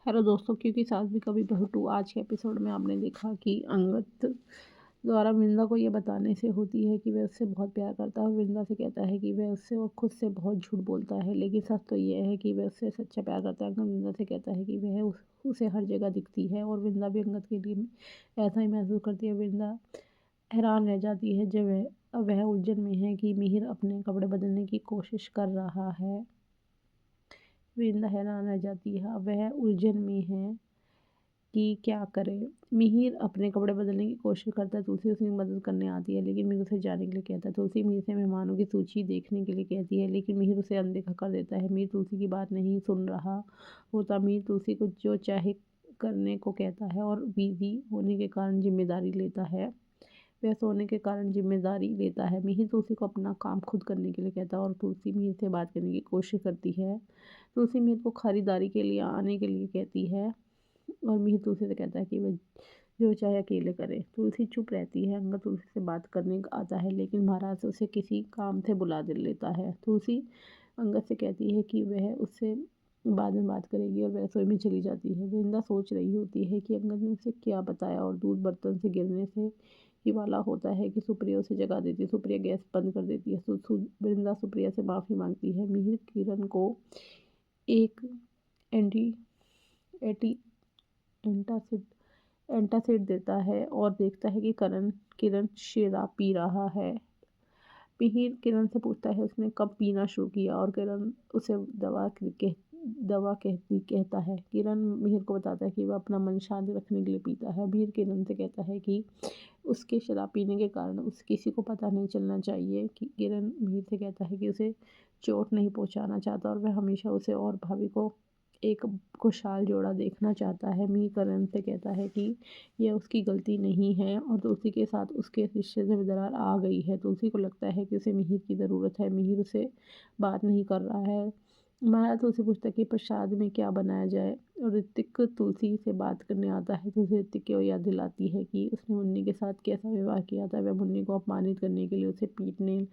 Hello दोस्तों, क्योंकि सास भी कभी बहू टू आज के एपिसोड में आपने देखा कि अंगद द्वारा वृंदा को ये बताने से होती है कि वह उससे बहुत प्यार करता है और वृंदा से कहता है कि वह उससे और खुद से बहुत झूठ बोलता है। लेकिन सच तो ये है कि वह उससे सच्चा प्यार करता है। अंगद वृंदा से कहता है कि वह उसे हर जगह दिखती है और वृंदा भी अंगद के लिए ऐसा ही महसूस करती है। वृंदा हैरान रह जाती है जब वह उलझन में है कि मिहिर अपने कपड़े बदलने की कोशिश कर रहा है। वृंदा हैरान रह जाती है, वह उलझन में है कि क्या करे। मिहिर अपने कपड़े बदलने की कोशिश करता है। तुलसी उसकी मदद करने आती है लेकिन मिहिर उसे जाने के लिए कहता है। तुलसी मिहिर से मेहमानों की सूची देखने के लिए कहती है लेकिन मिहिर उसे अनदेखा कर देता है। मिहिर तुलसी की बात नहीं सुन रहा होता। मिहिर तुलसी को जो चाहे करने को कहता है और बिजी होने के कारण जिम्मेदारी लेता है। व्यस्त होने के कारण जिम्मेदारी लेता है। मिहिर तुलसी को अपना काम खुद करने के लिए कहता है और तुलसी मिहिर से बात करने की कोशिश करती है। तुलसी मिहिर को खरीदारी के लिए आने के लिए कहती है और मिहिर तुलसी से कहता है कि वह जो चाहे अकेले करे। तुलसी चुप रहती है। अंगद तुलसी से बात करने आता है लेकिन महाराज उसे किसी काम से बुला दे लेता है। तुलसी अंगद से कहती है कि वह उससे बाद में बात करेगी और वह रसोई में चली जाती है। वृंदा सोच रही होती है कि अंगद ने उसे क्या बताया और दूध बर्तन से गिरने से ही वाला होता है कि सुप्रिया उसे जगा देती है। सुप्रिया गैस बंद कर देती है। वृंदा सुप्रिया से माफ़ी मांगती है। मिहिर किरण को एक एंटी एटी एंटासिड एंटासिड देता है और देखता है कि किरण शराब पी रहा है। मिहिर किरण से पूछता है उसने कब पीना शुरू किया और किरण उसे कहता है। किरण मिहिर को बताता है कि वह अपना मन शांत रखने के लिए पीता है। मिहिर किरण से कहता है कि उसके शराब पीने के कारण उस किसी को पता नहीं चलना चाहिए। कि किरण मिहिर से कहता है कि उसे चोट नहीं पहुंचाना चाहता और वह हमेशा उसे और भाभी को एक खुशहाल जोड़ा देखना चाहता है। मिहिर किरण से कहता है कि यह उसकी गलती नहीं है और तुलसी के साथ उसके रिश्ते में दरार आ गई है। तुलसी को लगता है कि उसे मिहिर की ज़रूरत है। मिहिर उसे बात नहीं कर रहा है। महाराज तुलसी पूछता है कि प्रसाद में क्या बनाया जाए और ऋतिक तुलसी से बात करने आता है। तुलसी ऋतिक को याद दिलाती है कि उसने मुन्नी के साथ कैसा व्यवहार किया था। वह मुन्नी को अपमानित करने के लिए उसे पीटने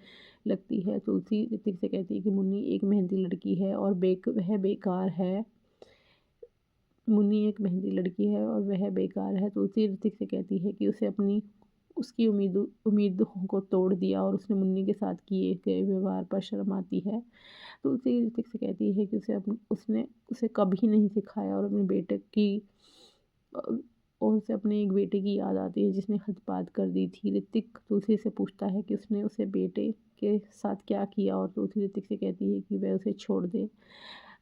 लगती है। तुलसी ऋतिक से कहती है कि मुन्नी एक मेहनती लड़की है और वह बेकार है। मुन्नी एक मेहनती लड़की है और वह बेकार है। तुलसी ऋतिक से कहती है कि उसकी उम्मीदों को तोड़ दिया और उसने मुन्नी के साथ किए गए व्यवहार पर शर्म आती है। तुलसी ऋतिक से कहती है कि उसने उसे कभी नहीं सिखाया और अपने बेटे की और उसे अपने एक बेटे की याद आती है जिसने हद कर दी थी। ऋतिक तुलसी से पूछता है कि उसने उसे बेटे के साथ क्या किया और तुलसी ऋतिक से कहती है कि वह उसे छोड़ दे।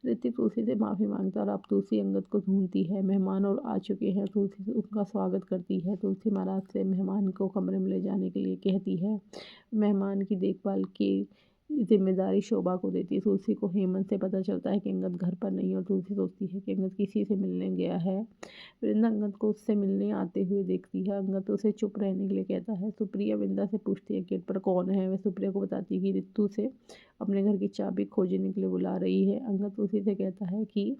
ऋतिक तुलसी से माफ़ी मांगता है और अब तुलसी अंगद को ढूंढती है। मेहमान और आ चुके हैं। तुलसी उनका स्वागत करती है। तुलसी महाराज से मेहमान को कमरे में ले जाने के लिए कहती है। मेहमान की देखभाल की जिम्मेदारी शोभा को देती है। तुलसी को हेमंत से पता चलता है कि अंगद घर पर नहीं और तुलसी सोचती है कि अंगद किसी से मिलने गया है। वृंदा अंगद को उससे मिलने आते हुए देखती है। अंगद उसे चुप रहने के लिए कहता है। सुप्रिया वृंदा से पूछती है गेट पर कौन है। वह सुप्रिया को बताती है कि रितु से अपने घर की चाबी खोजने के लिए बुला रही है। अंगद तुलसी से कहता है कि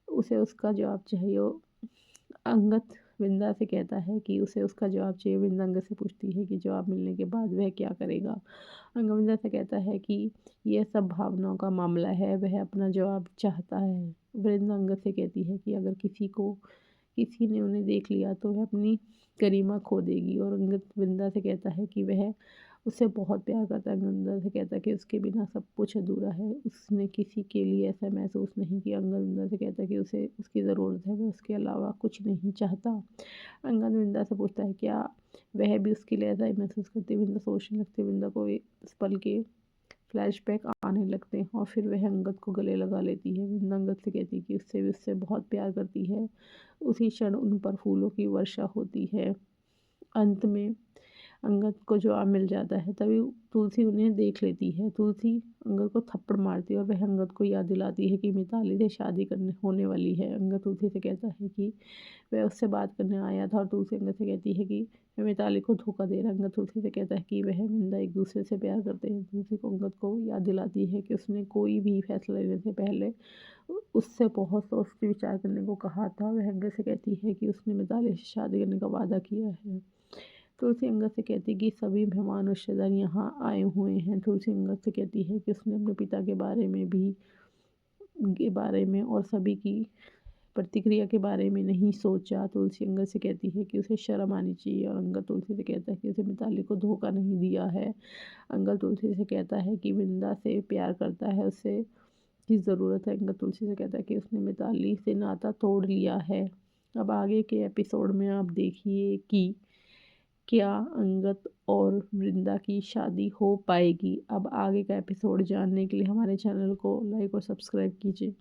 उसे उसका जवाब चाहिए। अंगद वृंदा से कहता है कि उसे उसका जवाब चाहिए। वृंदा अंगद से पूछती है कि जवाब मिलने के बाद वह क्या करेगा। अंगद वृंदा से कहता है कि यह सब भावनाओं का मामला है, वह अपना जवाब चाहता है। वृंदा अंगद से कहती है कि अगर किसी ने उन्हें देख लिया तो वह अपनी गरिमा खो देगी और अंगद वृंदा से कहता है कि वह उससे बहुत प्यार करता है। वृंदा से कहता है कि उसके बिना सब कुछ अधूरा है। उसने किसी के लिए ऐसा महसूस नहीं किया। अंगद वृंदा से कहता है कि उसे उसकी ज़रूरत है, वह उसके अलावा कुछ नहीं चाहता। अंगद वृंदा से पूछता है क्या वह भी उसके लिए ऐसा ही महसूस करती है। वृंदा सोचने लगती है। वृंदा को इस पल के फ्लैशबैक आने लगते हैं और फिर वह अंगद को गले लगा लेती है। वृंदा अंगद से कहती है कि उससे बहुत प्यार करती है। उसी क्षण उन पर फूलों की वर्षा होती है। अंत में अंगद को जवाब मिल जाता है। तभी तुलसी उन्हें देख लेती है। तुलसी अंगद को थप्पड़ मारती है और वह अंगद को याद दिलाती है कि मिताली से शादी करने होने वाली है। अंगद तुलसी से कहता है कि वह उससे बात करने आया था और तुलसी अंगद से कहती है कि वह मिताली को धोखा दे रहा है। अंगद तुलसी से कहता है कि वह वृंदा एक दूसरे से प्यार करते हैं। तुलसी को अंगद को याद दिलाती है कि उसने कोई भी फैसला लेने से पहले उससे बहुत सोच के विचार करने को कहा था। वह अंगद से कहती है कि उसने मिताली से शादी करने का वादा किया है। तुलसी अंगद से कहती है कि सभी मेहमान रिश्तेदार यहाँ आए हुए हैं। तुलसी अंगद से कहती है कि उसने अपने पिता के बारे में और सभी की प्रतिक्रिया के बारे में नहीं सोचा। तुलसी अंगद से कहती है कि उसे शर्म आनी चाहिए और अंगद तुलसी से कहता है कि उसे मिताली को धोखा नहीं दिया है। अंगद तुलसी से कहता है कि वृंदा से प्यार करता है, उसे की ज़रूरत है। अंगद तुलसी से कहता है कि उसने मिताली से नाता तोड़ लिया है। अब आगे के एपिसोड में आप देखिए कि क्या अंगद और वृंदा की शादी हो पाएगी। अब आगे का एपिसोड जानने के लिए हमारे चैनल को लाइक और सब्सक्राइब कीजिए।